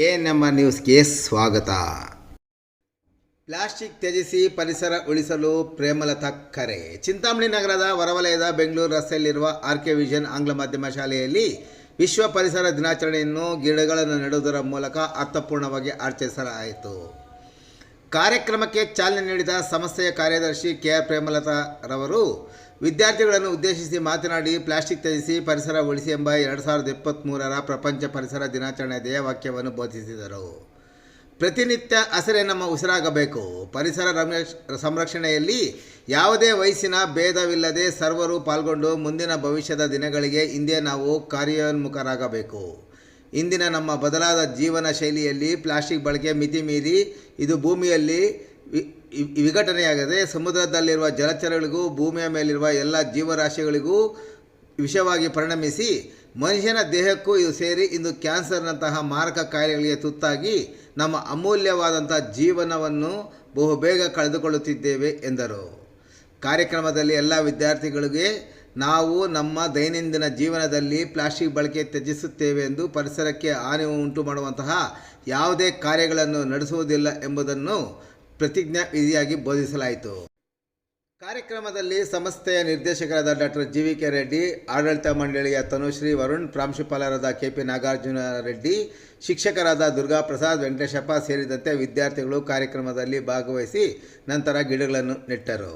ನಮ್ಮ ನ್ಯೂಸ್ಗೆ ಸ್ವಾಗತ. ಪ್ಲಾಸ್ಟಿಕ್ ತ್ಯಜಿಸಿ ಪರಿಸರ ಉಳಿಸಲು ಪ್ರೇಮಲತಾ ಕರೆ. ಚಿಂತಾಮಣಿ ನಗರದ ಹೊರವಲಯದ ಬೆಂಗಳೂರು ರಸ್ತೆಯಲ್ಲಿರುವ ಆರ್ಕೆ ವಿಷನ್ ಆಂಗ್ಲ ಮಾಧ್ಯಮ ಶಾಲೆಯಲ್ಲಿ ವಿಶ್ವ ಪರಿಸರ ದಿನಾಚರಣೆಯನ್ನು ಗಿಡಗಳನ್ನು ನೆಡುವುದರ ಮೂಲಕ ಅರ್ಥಪೂರ್ಣವಾಗಿ ಆಚರಿಸಲಾಯಿತು. ಕಾರ್ಯಕ್ರಮಕ್ಕೆ ಚಾಲನೆ ನೀಡಿದ ಸಂಸ್ಥೆಯ ಕಾರ್ಯದರ್ಶಿ ಕೆಆರ್ ಪ್ರೇಮಲತಾ ರವರು ವಿದ್ಯಾರ್ಥಿಗಳನ್ನು ಉದ್ದೇಶಿಸಿ ಮಾತನಾಡಿ, ಪ್ಲಾಸ್ಟಿಕ್ ತ್ಯಜಿಸಿ ಪರಿಸರ ಉಳಿಸಿ ಎಂಬ 2023ರ ಪ್ರಪಂಚ ಪರಿಸರ ದಿನಾಚರಣೆಯ ಧ್ಯೇಯವಾಕ್ಯವನ್ನು ಬೋಧಿಸಿದರು. ಪ್ರತಿನಿತ್ಯ ಹಸಿರೇ ನಮ್ಮ ಉಸಿರಾಗಬೇಕು. ಪರಿಸರ ಸಂರಕ್ಷಣೆಯಲ್ಲಿ ಯಾವುದೇ ವಯಸ್ಸಿನ ಭೇದವಿಲ್ಲದೆ ಸರ್ವರು ಪಾಲ್ಗೊಂಡು ಮುಂದಿನ ಭವಿಷ್ಯದ ದಿನಗಳಿಗೆ ಇಂದೇ ನಾವು ಕಾರ್ಯೋನ್ಮುಖರಾಗಬೇಕು. ಇಂದಿನ ನಮ್ಮ ಬದಲಾದ ಜೀವನ ಶೈಲಿಯಲ್ಲಿ ಪ್ಲಾಸ್ಟಿಕ್ ಬಳಕೆ ಮಿತಿ ಮೀರಿ ಇದು ಭೂಮಿಯಲ್ಲಿ ವಿಘಟನೆಯಾಗದೆ ಸಮುದ್ರದಲ್ಲಿರುವ ಜಲಚರಗಳಿಗೂ ಭೂಮಿಯ ಮೇಲಿರುವ ಎಲ್ಲ ಜೀವರಾಶಿಗಳಿಗೂ ವಿಷವಾಗಿ ಪರಿಣಮಿಸಿ ಮನುಷ್ಯನ ದೇಹಕ್ಕೂ ಇದು ಸೇರಿ ಇಂದು ಕ್ಯಾನ್ಸರ್ನಂತಹ ಮಾರಕ ಕಾಯಿಲೆಗಳಿಗೆ ತುತ್ತಾಗಿ ನಮ್ಮ ಅಮೂಲ್ಯವಾದಂಥ ಜೀವನವನ್ನು ಬಹುಬೇಗ ಕಳೆದುಕೊಳ್ಳುತ್ತಿದ್ದೇವೆ ಎಂದರು. ಕಾರ್ಯಕ್ರಮದಲ್ಲಿ ಎಲ್ಲ ವಿದ್ಯಾರ್ಥಿಗಳಿಗೆ ನಾವು ನಮ್ಮ ದೈನಂದಿನ ಜೀವನದಲ್ಲಿ ಪ್ಲಾಸ್ಟಿಕ್ ಬಳಕೆ ತ್ಯಜಿಸುತ್ತೇವೆ ಎಂದು ಪರಿಸರಕ್ಕೆ ಹಾನಿ ಉಂಟು ಮಾಡುವಂತಹ ಯಾವುದೇ ಕಾರ್ಯಗಳನ್ನು ನಡೆಸುವುದಿಲ್ಲ ಎಂಬುದನ್ನು ಪ್ರತಿಜ್ಞಾ ವಿಧಿಯಾಗಿ ಬೋಧಿಸಲಾಯಿತು. ಕಾರ್ಯಕ್ರಮದಲ್ಲಿ ಸಂಸ್ಥೆಯ ನಿರ್ದೇಶಕರಾದ ಡಾಕ್ಟರ್ ಜಿ.ವಿ.ಕೆ. ರೆಡ್ಡಿ, ಆಡಳಿತ ಮಂಡಳಿಯ ತನುಶ್ರೀ ವರುಣ್, ಪ್ರಾಂಶುಪಾಲರಾದ ಕೆ.ಪಿ. ನಾಗಾರ್ಜುನ ರೆಡ್ಡಿ, ಶಿಕ್ಷಕರಾದ ದುರ್ಗಾ ಪ್ರಸಾದ್, ವೆಂಕಟೇಶಪ್ಪ ಸೇರಿದಂತೆ ವಿದ್ಯಾರ್ಥಿಗಳು ಕಾರ್ಯಕ್ರಮದಲ್ಲಿ ಭಾಗವಹಿಸಿ ನಂತರ ಗಿಡಗಳನ್ನು ನೆಟ್ಟರು.